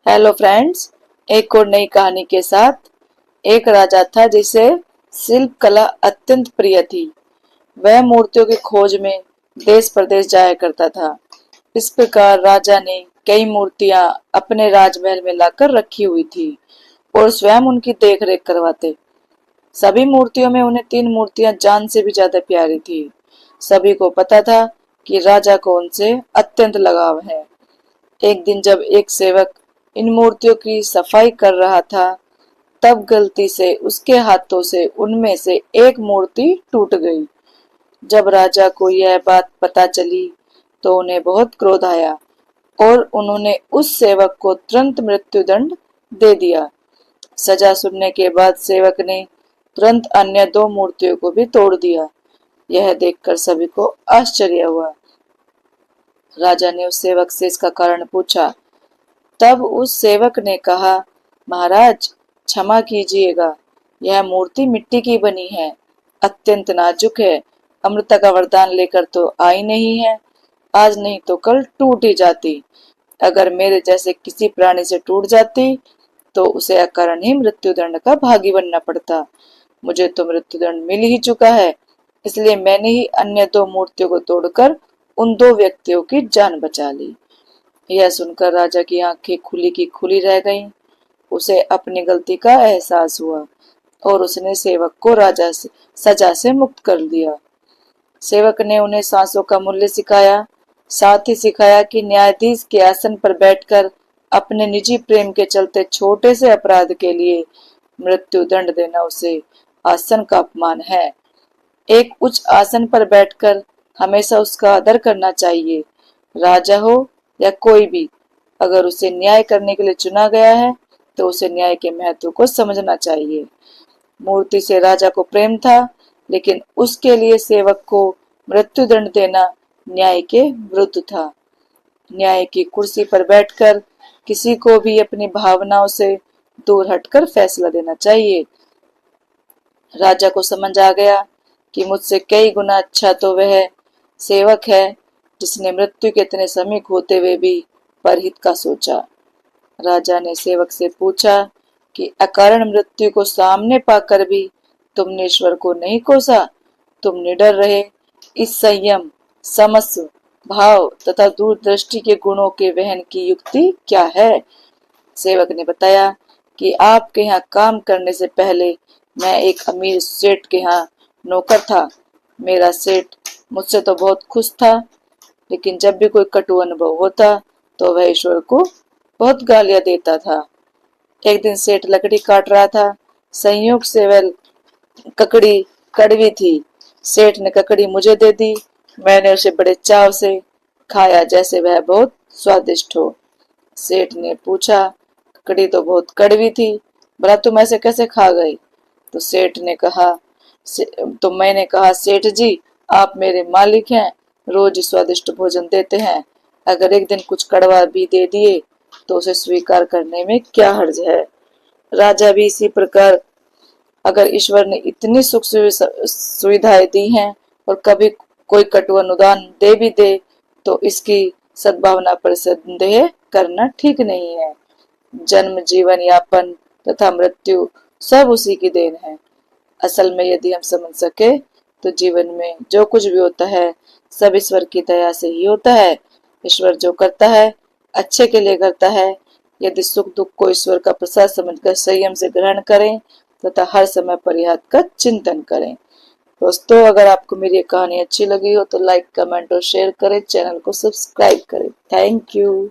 Hello friends, एक और नई कहानी के साथ। एक राजा था जिसे शिल्प कला अत्यंत प्रिय थी। वह मूर्तियों की खोज में देश प्रदेश जाया करता था। इस प्रकार राजा ने कई मूर्तियां अपने राजमहल में लाकर रखी हुई थी और स्वयं उनकी देखरेख करवाते। सभी मूर्तियों में उन्हें तीन मूर्तियां जान से भी ज्यादा प्यारी थी। सभी को पता था कि राजा को उनसे अत्यंत लगाव है। एक दिन जब एक सेवक इन मूर्तियों की सफाई कर रहा था, तब गलती से उसके हाथों से उनमें से एक मूर्ति टूट गई। जब राजा को यह बात पता चली तो उन्हें बहुत क्रोध आया और उन्होंने उस सेवक को तुरंत मृत्युदंड दे दिया। सजा सुनने के बाद सेवक ने तुरंत अन्य दो मूर्तियों को भी तोड़ दिया। यह देखकर सभी को आश्चर्य हुआ। राजा ने उस सेवक से इसका कारण पूछा। तब उस सेवक ने कहा, महाराज क्षमा कीजिएगा, यह मूर्ति मिट्टी की बनी है, अत्यंत नाजुक है, अमृत का वरदान लेकर तो आई नहीं है। आज नहीं तो कल टूट ही जाती। अगर मेरे जैसे किसी प्राणी से टूट जाती तो उसे अकारण ही मृत्युदंड का भागी बनना पड़ता। मुझे तो मृत्युदंड मिल ही चुका है, इसलिए मैंने ही अन्य दो मूर्तियों को तोड़कर उन दो व्यक्तियों की जान बचा ली। यह सुनकर राजा की आंखें खुली की खुली रह गईं। उसे अपनी गलती का एहसास हुआ और उसने सेवक को राजा से सजा से मुक्त कर दिया। सेवक ने उन्हें सांसों का मूल्य सिखाया, साथ ही सिखाया कि न्यायाधीश के आसन पर बैठकर अपने निजी प्रेम के चलते छोटे से अपराध के लिए मृत्यु दंड देना उसे आसन का अपमान है। एक उच्च आसन पर बैठकर हमेशा उसका आदर करना चाहिए। राजा हो या कोई भी, अगर उसे न्याय करने के लिए चुना गया है तो उसे न्याय के महत्व को समझना चाहिए। मूर्ति से राजा को प्रेम था, लेकिन उसके लिए सेवक को मृत्युदंड देना न्याय के विरुद्ध था। न्याय की कुर्सी पर बैठकर किसी को भी अपनी भावनाओं से दूर हटकर फैसला देना चाहिए। राजा को समझ आ गया कि मुझसे कई गुना अच्छा तो वह सेवक है जिसने मृत्यु के इतने समीप होते हुए भी परहित का सोचा। राजा ने सेवक से पूछा कि अकारण मृत्यु को सामने पाकर भी तुमने ईश्वर को नहीं कोसा, तुम निडर रहे। इस संयम, समस्व भाव तथा दूरदृष्टि के गुणों के वहन की युक्ति क्या है? सेवक ने बताया कि आपके यहाँ काम करने से पहले मैं एक अमीर सेठ के यहाँ नौकर था। मेरा सेठ मुझसे तो बहुत खुश था, लेकिन जब भी कोई कटु अनुभव होता तो वह ईश्वर को बहुत गालियां देता था। एक दिन सेठ लकड़ी काट रहा था। संयोग से वह ककड़ी कड़वी थी। सेठ ने ककड़ी मुझे दे दी। मैंने उसे बड़े चाव से खाया, जैसे वह बहुत स्वादिष्ट हो। सेठ ने पूछा, ककड़ी तो बहुत कड़वी थी, भला तुम ऐसे कैसे खा गई? तो सेठ ने कहा, तो मैंने कहा, सेठ जी आप मेरे मालिक हैं, रोज स्वादिष्ट भोजन देते हैं, अगर एक दिन कुछ कड़वा भी दे दिए तो उसे स्वीकार करने में क्या हर्ज है? राजा भी इसी प्रकार, अगर ईश्वर ने इतनी सुख सुविधाएं दी हैं और कभी कोई कटु अनुदान दे भी दे तो इसकी सद्भावना पर संदेह करना ठीक नहीं है। जन्म, जीवन यापन तथा मृत्यु सब उसी की देन है। असल में यदि हम समझ सके तो जीवन में जो कुछ भी होता है सब ईश्वर की दया से ही होता है। ईश्वर जो करता है अच्छे के लिए करता है। यदि सुख दुख को ईश्वर का प्रसाद समझकर संयम से ग्रहण करें तथा हर समय परिहार का चिंतन करें। दोस्तों, अगर आपको मेरी ये कहानी अच्छी लगी हो तो लाइक, कमेंट और शेयर करें, चैनल को सब्सक्राइब करें। Thank you.